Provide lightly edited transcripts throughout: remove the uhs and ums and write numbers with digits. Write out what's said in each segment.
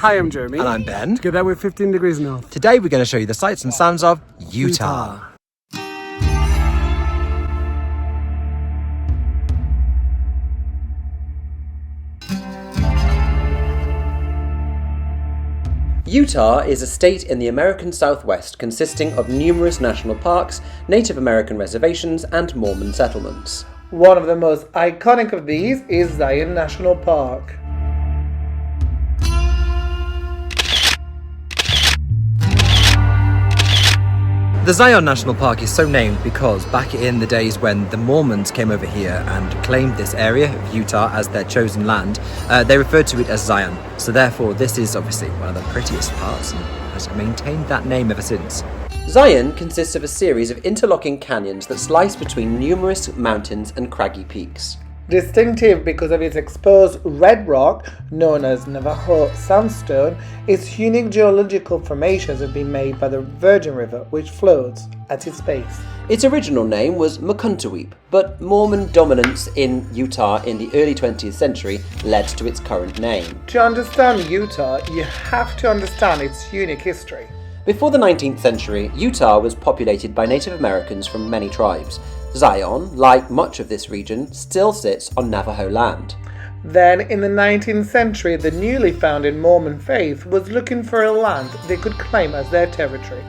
Hi, I'm Jérémy. And I'm Ben. Together we're 15 Degrees North. Today we're going to show you the sights and sounds of Utah. Utah is a state in the American Southwest consisting of numerous national parks, Native American reservations, and Mormon settlements. One of the most iconic of these is Zion National Park. The Zion National Park is so named because back in the days when the Mormons came over here and claimed this area of Utah as their chosen land, they referred to it as Zion. So therefore this is obviously one of the prettiest parts and has maintained that name ever since. Zion consists of a series of interlocking canyons that slice between numerous mountains and craggy peaks. Distinctive because of its exposed red rock, known as Navajo sandstone, its unique geological formations have been made by the Virgin River, which flows at its base. Its original name was Mukuntuweap, but Mormon dominance in Utah in the early 20th century led to its current name. To understand Utah, you have to understand its unique history. Before the 19th century, Utah was populated by Native Americans from many tribes. Zion, like much of this region, still sits on Navajo land. Then, in the 19th century, the newly founded Mormon faith was looking for a land they could claim as their territory.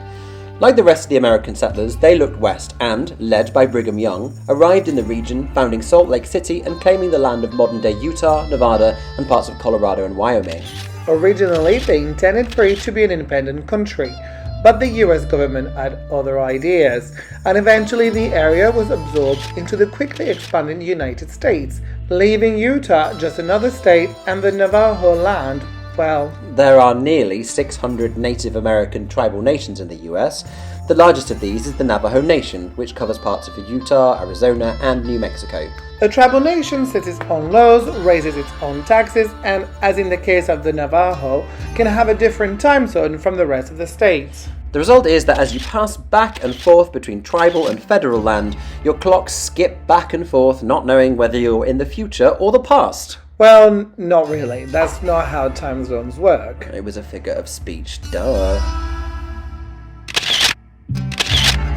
Like the rest of the American settlers, they looked west and, led by Brigham Young, arrived in the region, founding Salt Lake City and claiming the land of modern-day Utah, Nevada, and parts of Colorado and Wyoming. Originally, they intended for it to be an independent country, but the US government had other ideas, and eventually the area was absorbed into the quickly expanding United States, leaving Utah just another state and the Navajo land, well... There are nearly 600 Native American tribal nations in the US. The largest of these is the Navajo Nation, which covers parts of Utah, Arizona, and New Mexico. A tribal nation sets its own laws, raises its own taxes, and, as in the case of the Navajo, can have a different time zone from the rest of the states. The result is that as you pass back and forth between tribal and federal land, your clocks skip back and forth, not knowing whether you're in the future or the past. Well, not really. That's not how time zones work. It was a figure of speech, duh.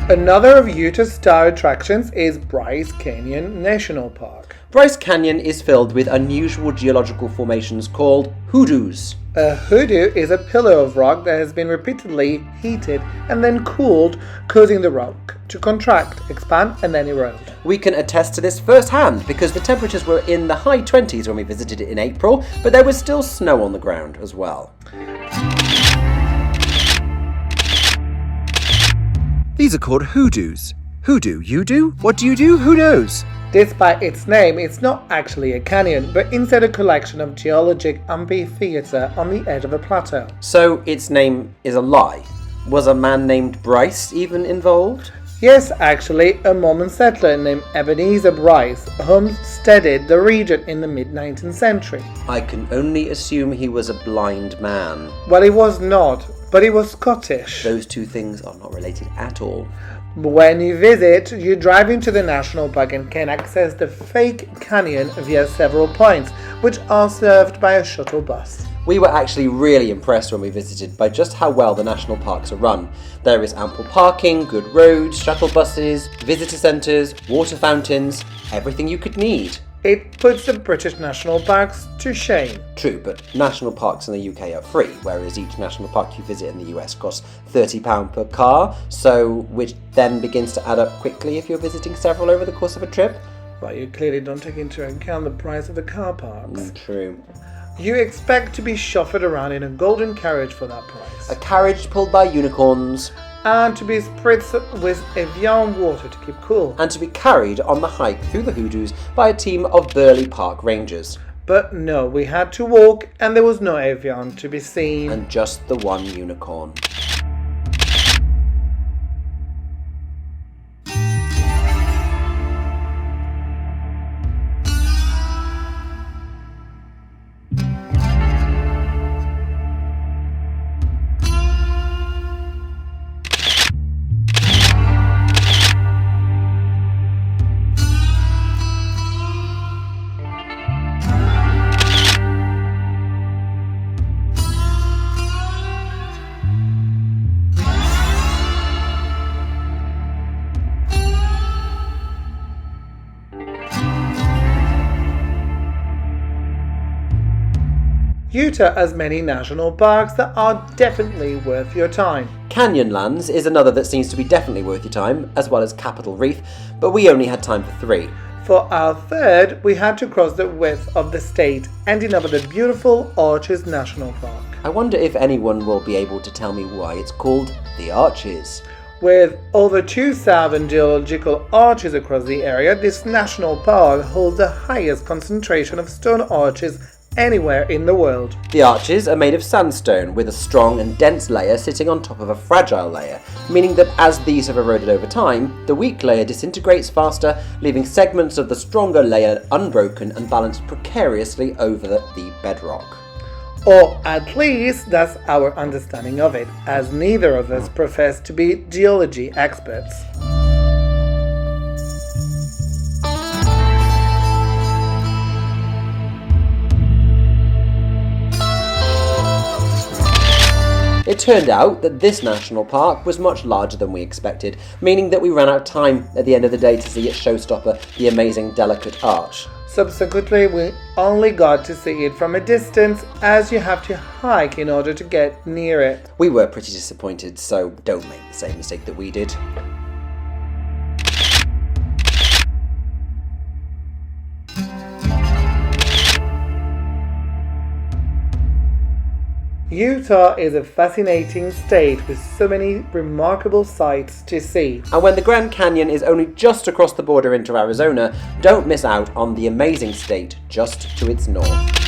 Another of Utah's star attractions is Bryce Canyon National Park. Bryce Canyon is filled with unusual geological formations called hoodoos. A hoodoo is a pillar of rock that has been repeatedly heated and then cooled, causing the rock to contract, expand, and then erode. We can attest to this firsthand because the temperatures were in the high 20s when we visited it in April, but there was still snow on the ground as well. These are called hoodoos. Hoodoo, you do? What do you do? Who knows? Despite its name, it's not actually a canyon, but instead a collection of geologic amphitheatre on the edge of a plateau. So its name is a lie. Was a man named Bryce even involved? Yes, actually, a Mormon settler named Ebenezer Bryce homesteaded the region in the mid-19th century. I can only assume he was a blind man. Well, he was not, but he was Scottish. Those two things are not related at all. When you visit, you drive into the national park and can access the fake canyon via several points, which are served by a shuttle bus. We were actually really impressed when we visited by just how well the national parks are run. There is ample parking, good roads, shuttle buses, visitor centres, water fountains, everything you could need. It puts the British national parks to shame. True, but national parks in the UK are free, whereas each national park you visit in the US costs £30 per car, so which then begins to add up quickly if you're visiting several over the course of a trip. Well, you clearly don't take into account the price of the car parks. True. You expect to be chauffeured around in a golden carriage for that price. A carriage pulled by unicorns. And to be spritzed with Evian water to keep cool. And to be carried on the hike through the hoodoos by a team of burly park rangers. But no, we had to walk and there was no Evian to be seen. And just the one unicorn. Utah has many national parks that are definitely worth your time. Canyonlands is another that seems to be definitely worth your time, as well as Capitol Reef, but we only had time for 3. For our third, we had to cross the width of the state, ending up at the beautiful Arches National Park. I wonder if anyone will be able to tell me why it's called the Arches. With over 2,000 geological arches across the area, this national park holds the highest concentration of stone arches anywhere in the world. The arches are made of sandstone with a strong and dense layer sitting on top of a fragile layer, meaning that as these have eroded over time, the weak layer disintegrates faster, leaving segments of the stronger layer unbroken and balanced precariously over the bedrock. Or at least that's our understanding of it, as neither of us profess to be geology experts. It turned out that this national park was much larger than we expected, meaning that we ran out of time at the end of the day to see its showstopper, the amazing Delicate Arch. Subsequently, we only got to see it from a distance, as you have to hike in order to get near it. We were pretty disappointed, so don't make the same mistake that we did. Utah is a fascinating state with so many remarkable sights to see. And when the Grand Canyon is only just across the border into Arizona, don't miss out on the amazing state just to its north.